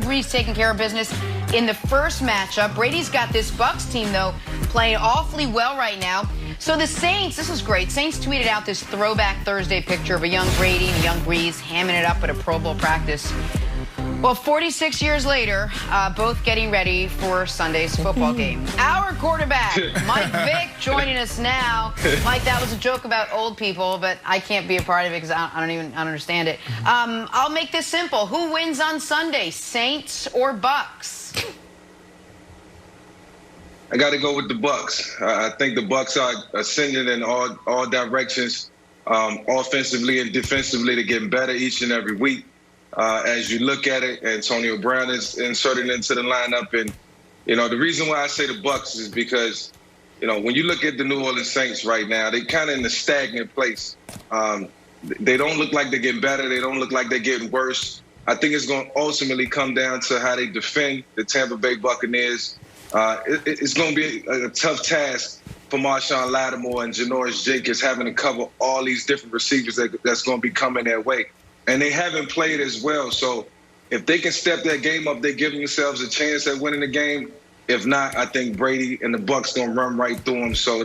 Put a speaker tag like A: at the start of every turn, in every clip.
A: Brees taking care of business in the first matchup. Brady's got this Bucs team, though, playing awfully well right now. So the Saints, this is great. Saints tweeted out this Throwback Thursday picture of a young Brady and a young Brees hamming it up at a Pro Bowl practice. Well, 46 years later, both getting ready for Sunday's football game. Our quarterback, Mike Vick, joining us now. Mike, that was a joke about old people, but I can't be a part of it because I don't understand it. I'll make this simple. Who wins on Sunday, Saints or Bucs?
B: I got to go with the Bucs. I think the Bucs are ascending in all directions, offensively and defensively. They're getting better each and every week. As you look at it, Antonio Brown is inserted into the lineup. And, the reason why I say the Bucs is because, when you look at the New Orleans Saints right now, they're kind of in a stagnant place. They don't look like they're getting better. They don't look like they're getting worse. I think it's going to ultimately come down to how they defend the Tampa Bay Buccaneers. It's going to be a tough task for Marshawn Lattimore and Janoris Jenkins having to cover all these different receivers that's going to be coming their way. And they haven't played as well. So if they can step that game up, they're giving themselves a chance at winning the game. If not, I think Brady and the Bucs going to run right through them. So,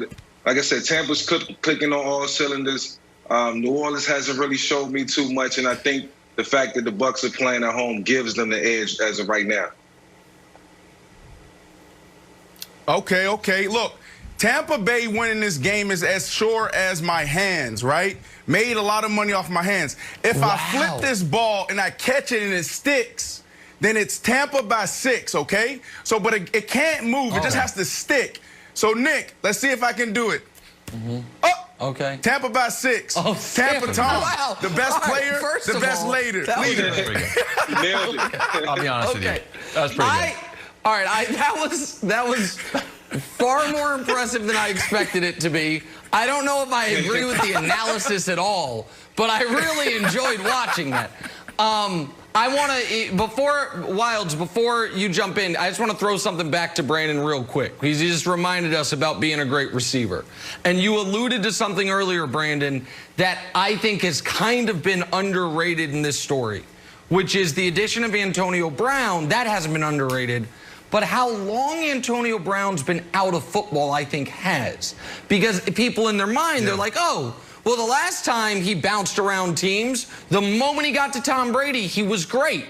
B: like I said, Tampa's clicking on all cylinders. New Orleans hasn't really showed me too much. And I think the fact that the Bucs are playing at home gives them the edge as of right now.
C: Okay. Look, Tampa Bay winning this game is as sure as my hands, right? Made a lot of money off my hands. If I flip this ball and I catch it and it sticks, then it's Tampa by 6, okay? So, but it can't move. It just has to stick. So, Nick, let's see if I can do it. Oh!
D: Okay.
C: Tampa by 6.
D: Oh,
C: Tampa Tom. The best player, the best leader.
B: You nailed it.
D: I'll be honest with you. That was pretty good.
E: All right, that was far more impressive than I expected it to be. I don't know if I agree with the analysis at all, but I really enjoyed watching that. I want to, before you jump in, I just want to throw something back to Brandon real quick. He just reminded us about being a great receiver. And you alluded to something earlier, Brandon, that I think has kind of been underrated in this story, which is the addition of Antonio Brown. That hasn't been underrated. But how long Antonio Brown's been out of football, I think, has. Because people in their mind, they're like, oh, well, the last time he bounced around teams, the moment he got to Tom Brady, he was great.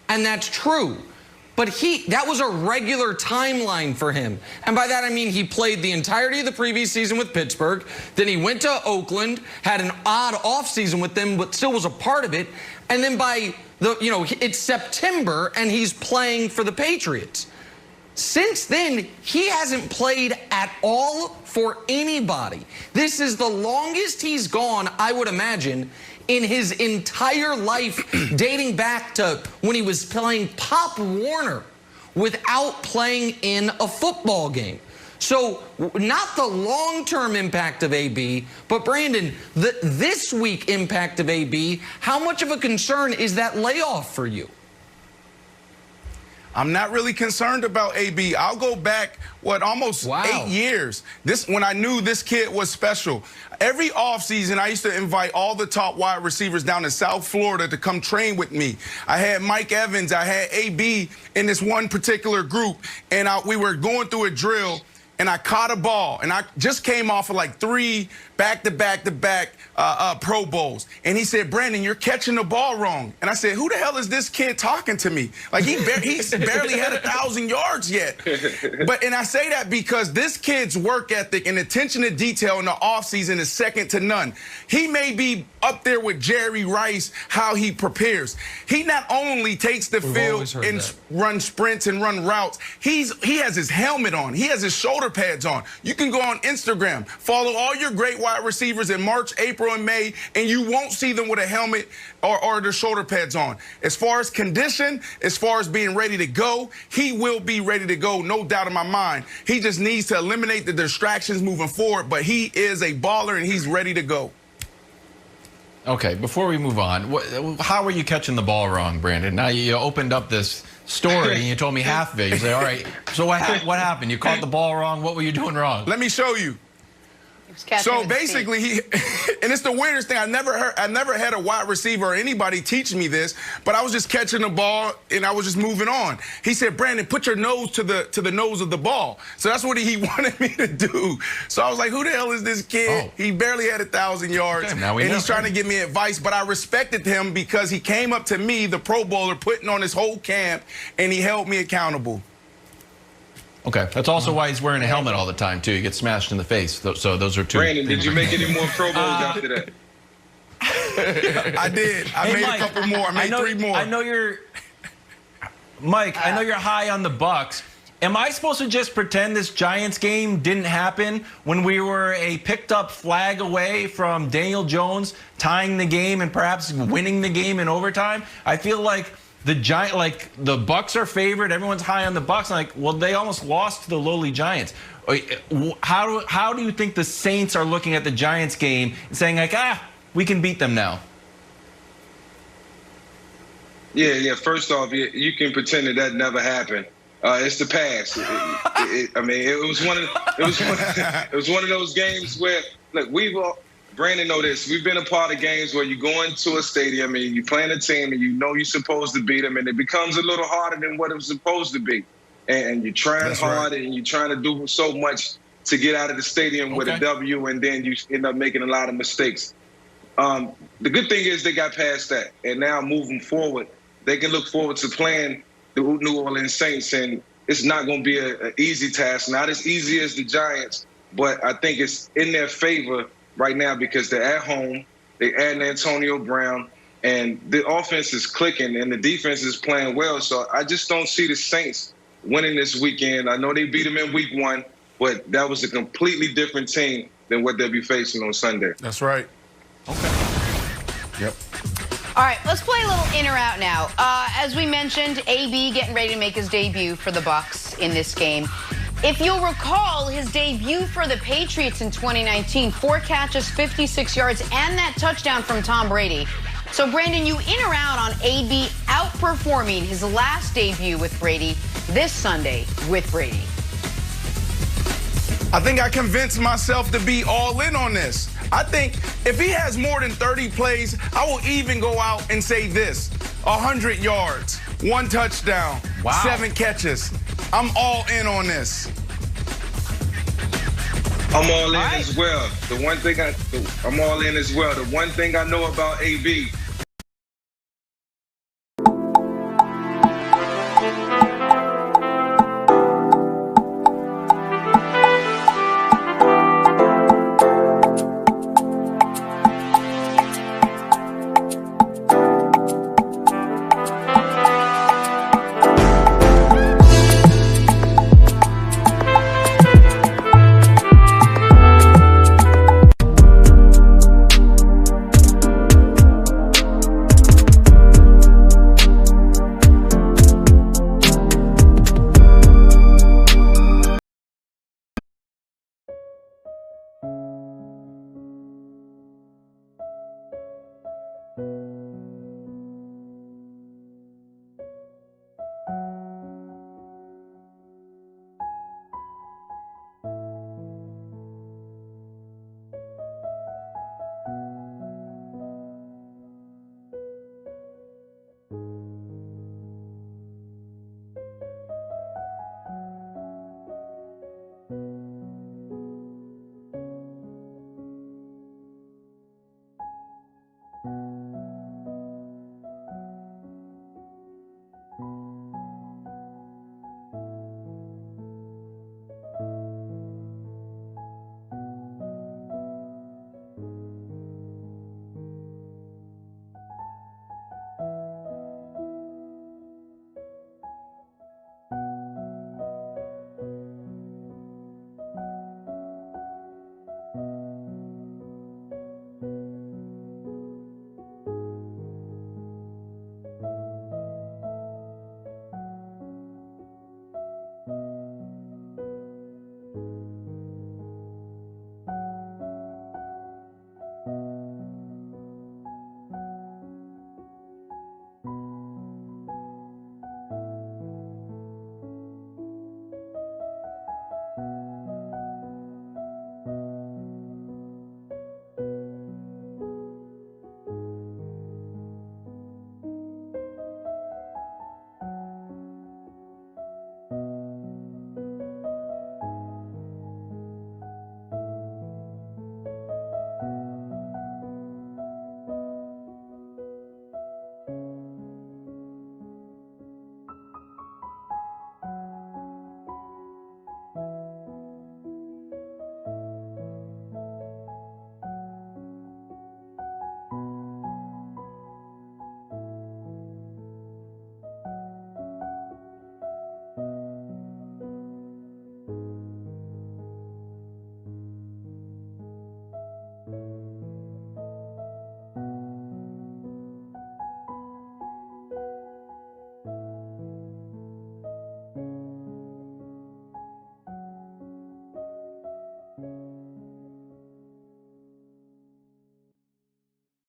E: And that's true. But that was a regular timeline for him. And by that, I mean he played the entirety of the previous season with Pittsburgh. Then he went to Oakland, had an odd offseason with them, but still was a part of it. And then by it's September, and he's playing for the Patriots. Since then, he hasn't played at all for anybody. This is the longest he's gone, I would imagine, in his entire life, dating back to when he was playing Pop Warner without playing in a football game. So not the long-term impact of AB, but Brandon, the this week impact of AB, how much of a concern is that layoff for you?
C: I'm not really concerned about AB. I'll go back, almost 8 years. When I knew this kid was special. Every offseason, I used to invite all the top wide receivers down to South Florida to come train with me. I had Mike Evans, I had AB in this one particular group, and we were going through a drill, and I caught a ball, and I just came off of like 3 back-to-back Pro Bowls. And he said, Brandon, you're catching the ball wrong. And I said, who the hell is this kid talking to me? Like, he's barely had 1,000 yards yet. And I say that because this kid's work ethic and attention to detail in the offseason is second to none. He may be up there with Jerry Rice, how he prepares. He not only takes the field and run sprints and run routes, he has his helmet on. He has his shoulder pads on. You can go on Instagram, follow all your great wide receivers in March, April, and May, and you won't see them with a helmet or their shoulder pads on. As far as condition, as far as being ready to go, he will be ready to go, no doubt in my mind. He just needs to eliminate the distractions moving forward, but he is a baller and he's ready to go.
D: Okay, before we move on, how are you catching the ball wrong, Brandon? Now you opened up this story and you told me half of it. You say, all right, so what happened? You caught the ball wrong. What were you doing wrong?
C: Let me show you. So basically, and it's the weirdest thing. I never had a wide receiver or anybody teach me this, but I was just catching the ball and I was just moving on. He said, "Brandon, put your nose to the nose of the ball." So that's what he wanted me to do. So I was like, "Who the hell is this kid?" He barely had 1,000 yards, and he's trying to give me advice. But I respected him because he came up to me, the Pro Bowler, putting on his whole camp, and he held me accountable.
D: Okay, that's also why he's wearing a helmet all the time, too. He gets smashed in the face. So those are two.
B: Brandon, did you make any more Pro Bowls after that?
C: I did. I made Mike, a couple more. I made 3 more.
F: I know you're, Mike, I know you're high on the Bucs. Am I supposed to just pretend this Giants game didn't happen when we were a picked-up flag away from Daniel Jones tying the game and perhaps winning the game in overtime? I feel like the Bucs are favored. Everyone's high on the Bucs. I'm like, well, they almost lost to the lowly Giants. How do you think the Saints are looking at the Giants game and saying like, we can beat them now?
B: Yeah. First off, you can pretend that never happened. It's the past. It was one of those games where, look, Brandon know this. We've been a part of games where you go into a stadium and you playing a team and you know you're supposed to beat them, and it becomes a little harder than what it was supposed to be. And you're trying hard and you're trying to do so much to get out of the stadium with a W, and then you end up making a lot of mistakes. The good thing is they got past that, and now moving forward, they can look forward to playing the New Orleans Saints, and it's not going to be an easy task. Not as easy as the Giants, but I think it's in their favor right now because they're at home. They add Antonio Brown, and the offense is clicking, and the defense is playing well. So I just don't see the Saints winning this weekend. I know they beat them in Week 1, but that was a completely different team than what they'll be facing on Sunday.
C: That's right.
D: Okay. Yep.
A: All right, let's play a little in or out now. As we mentioned, AB getting ready to make his debut for the Bucs in this game. If you'll recall, his debut for the Patriots in 2019, 4 catches, 56 yards, and that touchdown from Tom Brady. So, Brandon, you in or out on AB outperforming his last debut with Brady this Sunday with Brady?
C: I think I convinced myself to be all in on this. I think if he has more than 30 plays, I will even go out and say this: 100 yards, 1 touchdown, 7 catches. I'm all in on this.
B: I'm all in as well. I'm all in as well. The one thing I know about AB